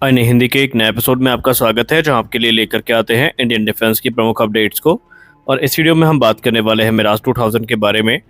अन्य हिंदी के एक नए एपिसोड में आपका स्वागत है, जहां आपके लिए लेकर के आते हैं इंडियन डिफेंस की प्रमुख अपडेट्स को। और इस वीडियो में हम बात करने वाले हैं मिराज 2000 के बारे में।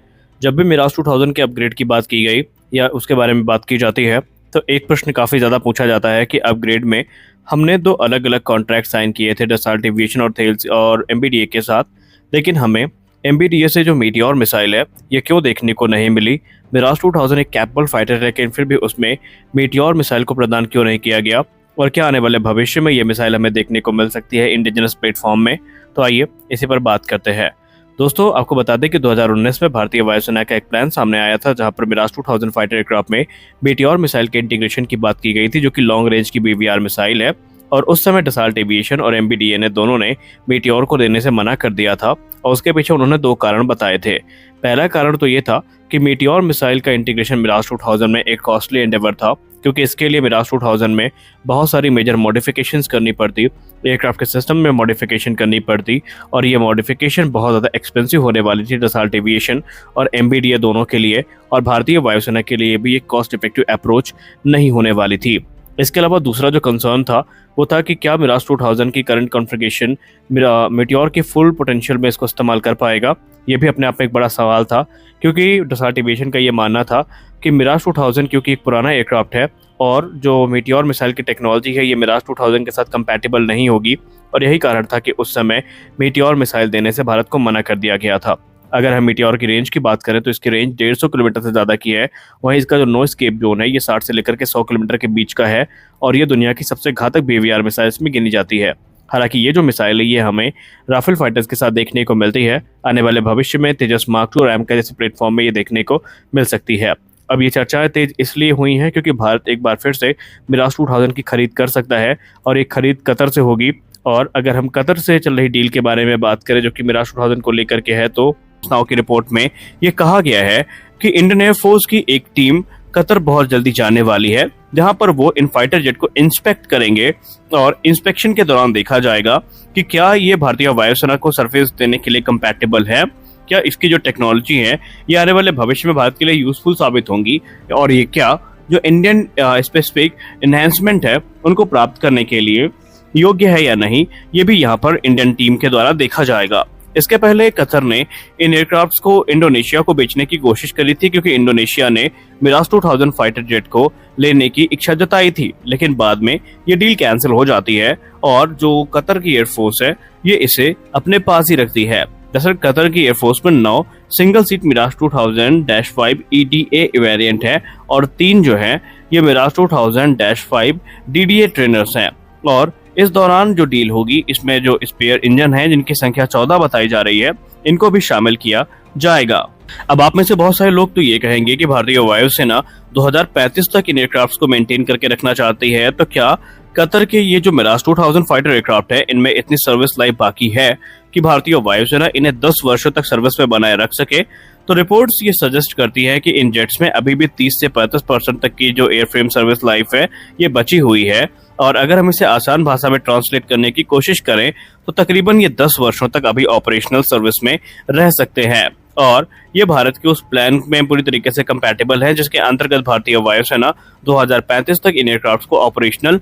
जब भी मिराज 2000 के अपग्रेड की बात की गई या उसके बारे में बात की जाती है तो एक प्रश्न काफ़ी ज़्यादा पूछा जाता है कि अपग्रेड में हमने दो अलग अलग कॉन्ट्रैक्ट साइन किए थे, डसॉल्ट एविएशन और थेल्स और MBDA के साथ, लेकिन हमें MBDA से जो मीटियोर मिसाइल है ये क्यों देखने को नहीं मिली। मिराज 2000 एक कैपेबल फाइटर है, लेकिन फिर भी उसमें मीटियोर मिसाइल को प्रदान क्यों नहीं किया गया, और क्या आने वाले भविष्य में ये मिसाइल हमें देखने को मिल सकती है इंडिजिनस प्लेटफॉर्म में। तो आइए इसी पर बात करते हैं। दोस्तों, आपको बता दें कि 2019 में भारतीय वायुसेना का एक प्लान सामने आया था, जहां पर मिराज 2000 फाइटर एयरक्राफ्ट में मीटियोर मिसाइल के इंटीग्रेशन की बात की गई थी, जो कि लॉन्ग रेंज की BVR मिसाइल है। और उस समय डसॉल्ट एविएशन और MBDA ने दोनों ने मीटियोर को देने से मना कर दिया था, और उसके पीछे उन्होंने दो कारण बताए थे। पहला कारण तो ये था कि मीटियोर मिसाइल का इंटीग्रेशन मिराज 2000 में एक कॉस्टली एंडेवर था, क्योंकि इसके लिए मिराज 2000 में बहुत सारी मेजर मॉडिफिकेशंस करनी पड़ती, एयरक्राफ्ट के सिस्टम में मॉडिफिकेशन करनी पड़ती, और ये मॉडिफिकेशन बहुत ज़्यादा एक्सपेंसिव होने वाली थी डसॉल्ट एविएशन और MBDA दोनों के लिए, और भारतीय वायुसेना के लिए भी एक कॉस्ट इफेक्टिव अप्रोच नहीं होने वाली थी। इसके अलावा दूसरा जो कंसर्न था वो था कि क्या मिराज 2000 की करंट कॉन्फ़िगरेशन मीटियोर के फुल पोटेंशियल में इसको इस्तेमाल कर पाएगा। ये भी अपने आप में एक बड़ा सवाल था, क्योंकि डसॉल्ट एविएशन का ये मानना था कि मिराज 2000 क्योंकि एक पुराना एयरक्राफ्ट है और जो मीटियोर मिसाइल की टेक्नोलॉजी है ये मिराज 2000 के साथ कंपैटिबल नहीं होगी, और यही कारण था कि उस समय मीटियोर मिसाइल देने से भारत को मना कर दिया गया था। अगर हम मीटियोर की रेंज की बात करें तो इसकी रेंज 150 किलोमीटर से ज़्यादा की है। वहीं इसका जो नो एस्केप जोन है ये 60 से लेकर के 100 किलोमीटर के बीच का है, और ये दुनिया की सबसे घातक BVR मिसाइल्स में गिनी जाती है। हालांकि ये जो मिसाइल है ये हमें राफेल फाइटर्स के साथ देखने को मिलती है। आने वाले भविष्य में तेजस मार्क 2 और AMCA जैसे प्लेटफॉर्म में ये देखने को मिल सकती है। अब ये चर्चाएं तेज इसलिए हुई हैं क्योंकि भारत एक बार फिर से मिराज 2000 की खरीद कर सकता है, और ये खरीद कतर से होगी। और अगर हम कतर से चल रही डील के बारे में बात करें जो कि मिराज 2000 को लेकर के है, तो नाउ की रिपोर्ट में ये कहा गया है कि इंडियन एयरफोर्स की एक टीम कतर बहुत जल्दी जाने वाली है, जहां पर वो इन फाइटर जेट को इंस्पेक्ट करेंगे, और इंस्पेक्शन के दौरान देखा जाएगा कि क्या ये भारतीय वायुसेना को सर्विस देने के लिए कंपैटिबल है, क्या इसकी जो टेक्नोलॉजी है ये आने वाले भविष्य में भारत के लिए यूजफुल साबित होंगी, और ये क्या जो इंडियन स्पेसिफिक एनहांसमेंट है उनको प्राप्त करने के लिए योग्य है या नहीं, ये भी यहाँ पर इंडियन टीम के द्वारा देखा जाएगा। इसके पहले कतर ने इन एयरक्राफ्ट्स को इंडोनेशिया को बेचने की कोशिश करी थी, क्योंकि इंडोनेशिया ने मिराज 2000 फाइटर जेट को लेने की इच्छा जताई थी, लेकिन बाद में ये डील कैंसिल हो जाती है, और जो कतर की एयरफोर्स है ये इसे अपने पास ही रखती है। दरअसल कतर की एयरफोर्स में 9 single seat Mirage 2000-5 EDA variant है, और 3 जो है ये मिराज 2000-5 DDA ट्रेनर्स हैं। और इस दौरान जो डील होगी इसमें जो स्पेयर इंजन है जिनकी संख्या 14 बताई जा रही है, इनको भी शामिल किया जाएगा। अब आप में से बहुत सारे लोग तो ये कहेंगे कि भारतीय वायुसेना 2035 तक इन एयरक्राफ्ट्स को मेंटेन करके रखना चाहती है, तो क्या कतर के ये जो मिराज 2000 फाइटर एयरक्राफ्ट है इनमेन इतनी सर्विस लाइफ बाकी है कि भारतीय वायुसेना इन्हें 10 वर्षों तक सर्विस में बनाए रख सके। तो रिपोर्ट्स ये सजेस्ट करती है कि इन जेट्स में अभी भी 30 से 35% तक की जो एयरफ्रेम सर्विस लाइफ है ये बची हुई है, और अगर हम इसे आसान भाषा में ट्रांसलेट करने की कोशिश करें तो तकरीबन ये 10 वर्षों तक अभी ऑपरेशनल सर्विस में रह सकते हैं, और ये भारत के उस प्लान में पूरी तरीके से कंपैटिबल है जिसके अंतर्गत भारतीय वायुसेना 2035 तक इन एयरक्राफ्ट को ऑपरेशनल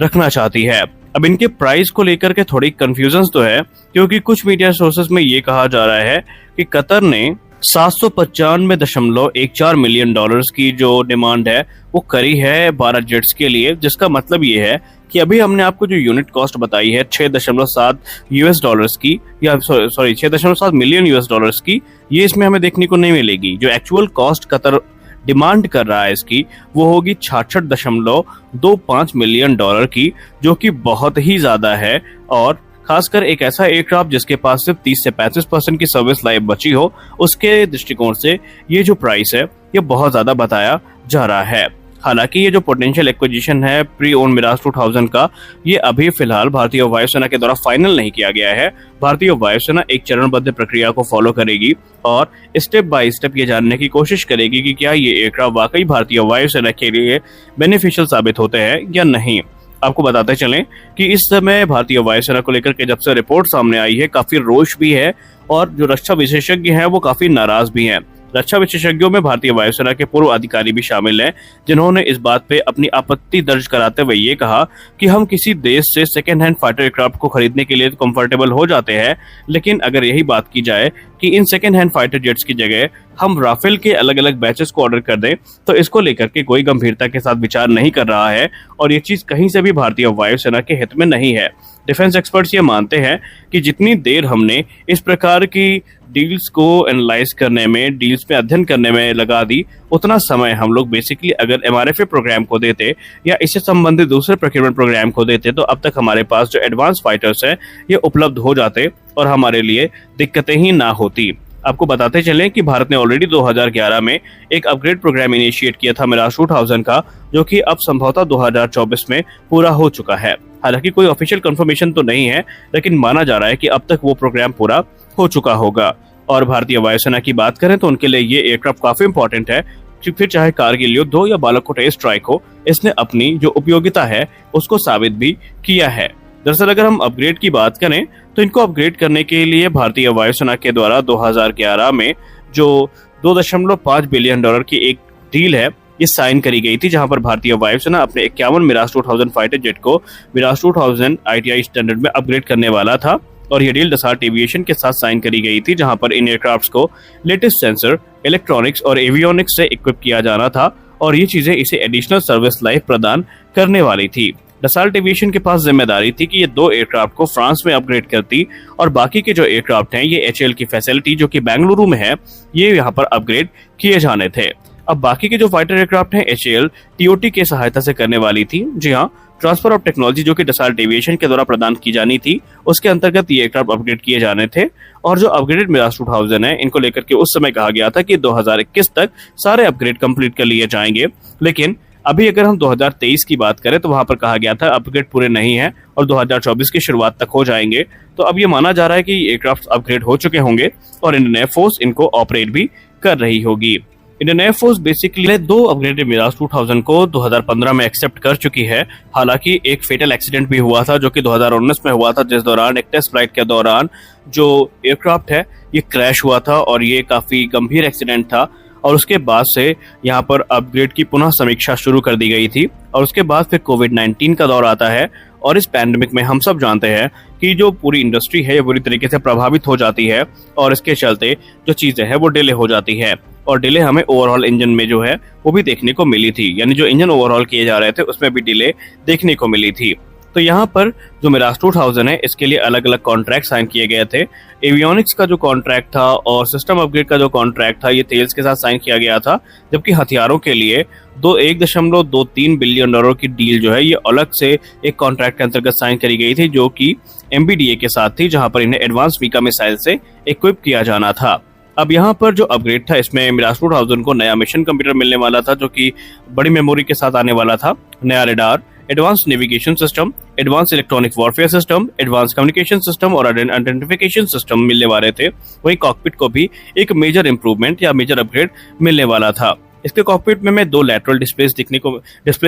रखना चाहती है। अब इनके प्राइस को लेकर के थोड़ी कंफ्यूजन तो है, क्योंकि कुछ मीडिया सोर्सेस में ये कहा जा रहा है कि कतर ने 795.14 मिलियन डॉलर्स की जो डिमांड है वो करी है 12 जेट्स के लिए, जिसका मतलब ये है कि अभी हमने आपको जो यूनिट कॉस्ट बताई है 6.7 US डॉलर्स की, या सॉरी 6.7 मिलियन US डॉलर्स की, ये इसमें हमें देखने को नहीं मिलेगी। जो एक्चुअल कॉस्ट कतर डिमांड कर रहा है इसकी वो होगी 66.25 मिलियन डॉलर की, जो कि बहुत ही ज्यादा है, और खासकर एक ऐसा एयरक्राफ्ट जिसके पास सिर्फ 30 से 35% की सर्विस लाइफ बची हो, उसके दृष्टिकोण से ये जो प्राइस है ये बहुत ज्यादा बताया जा रहा है। हालांकि ये जो पोटेंशियल एक्विजिशन है प्री ओन मिराज 2000 का, ये अभी फिलहाल भारतीय वायुसेना के द्वारा फाइनल नहीं किया गया है। भारतीय वायुसेना एक चरणबद्ध प्रक्रिया को फॉलो करेगी और स्टेप बाय स्टेप ये जानने की कोशिश करेगी कि क्या ये एयरक्राफ्ट वाकई भारतीय वायुसेना के लिए बेनिफिशियल साबित होते हैं या नहीं। आपको बताते चलें कि इस समय भारतीय वायुसेना को लेकर के जब से रिपोर्ट सामने आई है काफी रोष भी है, और जो रक्षा विशेषज्ञ हैं वो काफी नाराज भी हैं। रक्षा विशेषज्ञों में भारतीय वायुसेना के पूर्व अधिकारी भी शामिल हैं, जिन्होंने इस बात पे अपनी आपत्ति दर्ज कराते हुए ये कहा कि हम किसी देश से सेकेंड हैंड फाइटर एयरक्राफ्ट को खरीदने के लिए तो कंफर्टेबल हो जाते हैं, लेकिन अगर यही बात की जाए कि in second hand fighter jets की जगह हम राफेल के अलग अलग बैचेस को ऑर्डर कर दें, तो इसको लेकर के कोई गंभीरता के साथ विचार नहीं कर रहा है और ये चीज कहीं से भी भारतीय वायुसेना के हित में नहीं है। डिफेंस एक्सपर्ट्स ये मानते हैं कि जितनी देर हमने इस प्रकार की डील्स को एनालाइज करने में, डील्स पे अध्ययन करने में लगा दी, उतना समय हम लोग बेसिकली अगर MRFA प्रोग्राम को देते या इससे संबंधित दूसरे प्रोक्योरमेंट प्रोग्राम को देते, तो अब तक हमारे पास जो एडवांस फाइटर्स हैं ये उपलब्ध हो जाते और हमारे लिए दिक्कतें ही ना होती। आपको बताते चलें कि भारत ने ऑलरेडी 2011 में एक अपग्रेड प्रोग्राम इनिशिएट किया था मिराज 2000 का, जो कि अब संभवतः 2024 में पूरा हो चुका है। हालांकि कोई ऑफिशियल कंफर्मेशन तो नहीं है, लेकिन माना जा रहा है कि अब तक वो प्रोग्राम पूरा हो चुका होगा। और भारतीय वायुसेना की बात करें तो उनके लिए ये एयरक्राफ्ट काफी इंपॉर्टेंट है, फिर चाहे कारगिल युद्ध हो या बालाकोट एयर स्ट्राइक हो, इसने अपनी जो उपयोगिता है उसको साबित भी किया है। दरअसल अगर हम अपग्रेड की बात करें तो इनको अपग्रेड करने के लिए भारतीय वायुसेना के द्वारा 2011 में जो $2.5 बिलियन की एक डील है ये साइन करी गई थी, जहां पर भारतीय वायुसेना अपने 51 मिराज 2000 फाइटर जेट को मिराज 2000 ITI स्टैंडर्ड में अपग्रेड करने वाला था। और ये डील डसाल्ट एविएशन के साथ साइन करी गई थी, जहां पर इन एयरक्राफ्ट्स को लेटेस्ट सेंसर, इलेक्ट्रॉनिक्स और एवियोनिक्स से इक्विप किया जाना था और ये चीजें इसे एडिशनल सर्विस लाइफ प्रदान करने वाली थी। डसाल्ट एविएशन के पास जिम्मेदारी थी कि ये 2 एयरक्राफ्ट को फ्रांस में अपग्रेड करती और बाकी के जो एयरक्राफ्ट हैं ये HAL की फैसिलिटी जो कि बेंगलुरु में है, ये यहाँ पर अपग्रेड किए जाने थे। अब बाकी के जो फाइटर एयरक्राफ्ट हैं HAL TOT के सहायता से करने वाली थी। जी हाँ, ट्रांसफर ऑफ टेक्नोलॉजी जो कि डसाल्ट एविएशन के द्वारा प्रदान की जानी थी, उसके अंतर्गत ये एयरक्राफ्ट अपग्रेड किए जाने थे। और जो अपग्रेडेड मिराज 2000 है, इनको लेकर के उस समय कहा गया था कि 2021 तक सारे अपग्रेड कंप्लीट कर लिए जाएंगे, लेकिन अभी अगर हम 2023 की बात करें तो वहां पर कहा गया था अपग्रेड पूरे नहीं है और 2024 की शुरुआत तक हो जाएंगे। तो अब ये माना जा रहा है कि एयरक्राफ्ट अपग्रेड हो चुके होंगे और इंडियन एयरफोर्स इनको ऑपरेट भी कर रही होगी। Indian air force basically 2 upgraded Mirage 2000 को 2015 में एक्सेप्ट कर चुकी है। हालांकि एक फेटल एक्सीडेंट भी हुआ था जो कि 2019 में हुआ था, जिस दौरान एक टेस्ट फ्लाइट के दौरान जो एयरक्राफ्ट है ये क्रैश हुआ था और ये काफी गंभीर एक्सीडेंट था। और उसके बाद से यहाँ पर अपग्रेड की पुनः समीक्षा शुरू कर दी गई थी और उसके बाद फिर कोविड-19 का दौर आता है और इस पैंडेमिक में हम सब जानते हैं कि जो पूरी इंडस्ट्री है ये बुरी तरीके से प्रभावित हो जाती है और इसके चलते जो चीजें हैं वो डिले हो जाती है और डिले हमें ओवरऑल इंजन में जो है वो भी देखने को मिली थी, यानी जो इंजन ओवरऑल किए जा रहे थे उसमें भी डिले देखने को मिली थी। तो यहाँ पर जो मिराज 2000 है इसके लिए अलग अलग कॉन्ट्रैक्ट साइन किए गए थे। एवियोनिक्स का जो कॉन्ट्रैक्ट था और सिस्टम अपग्रेड का जो कॉन्ट्रैक्ट था ये तेल्स के साथ साइन किया गया था, जबकि हथियारों के लिए $1.23 बिलियन की डील जो है ये अलग से एक कॉन्ट्रैक्ट के अंतर्गत साइन करी गई थी, जो कि MBDA के साथ थी, जहां पर इन्हें एडवांस मीका मिसाइल से इक्विप किया जाना था। अब यहाँ पर जो अपग्रेड था इसमें मिराज 2000 को नया मिशन कंप्यूटर मिलने वाला था जो कि बड़ी मेमोरी के साथ आने वाला था, नया radar, advance navigation system, advance electronic warfare system, advance communication system और आइडेंटिफिकेशन सिस्टम मिलने वाले थे। वहीं कॉकपिट को भी एक मेजर इंप्रूवमेंट या मेजर अपग्रेड मिलने वाला था। इसके कॉकपिट में 2 लैटरल डिस्प्ले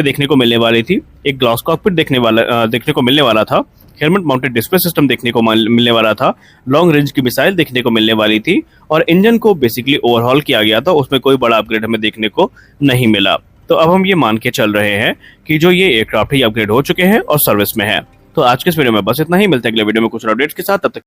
देखने को मिलने वाली थी, एक ग्लास कॉकपिट देखने को मिलने वाला था, हेलमेट माउंटेड डिस्प्ले सिस्टम देखने को मिलने वाला था, लॉन्ग रेंज की मिसाइल देखने को मिलने वाली थी और इंजन को बेसिकली ओवरहॉल किया गया था। उसमें कोई बड़ा अपग्रेड हमें देखने को नहीं मिला। तो अब हम ये मान के चल रहे हैं कि जो ये एयरक्राफ्ट है अपग्रेड हो चुके हैं और सर्विस में है। तो आज के इस वीडियो में बस इतना ही, मिलते हैं अगले वीडियो में कुछ अपडेट्स के साथ, तब तक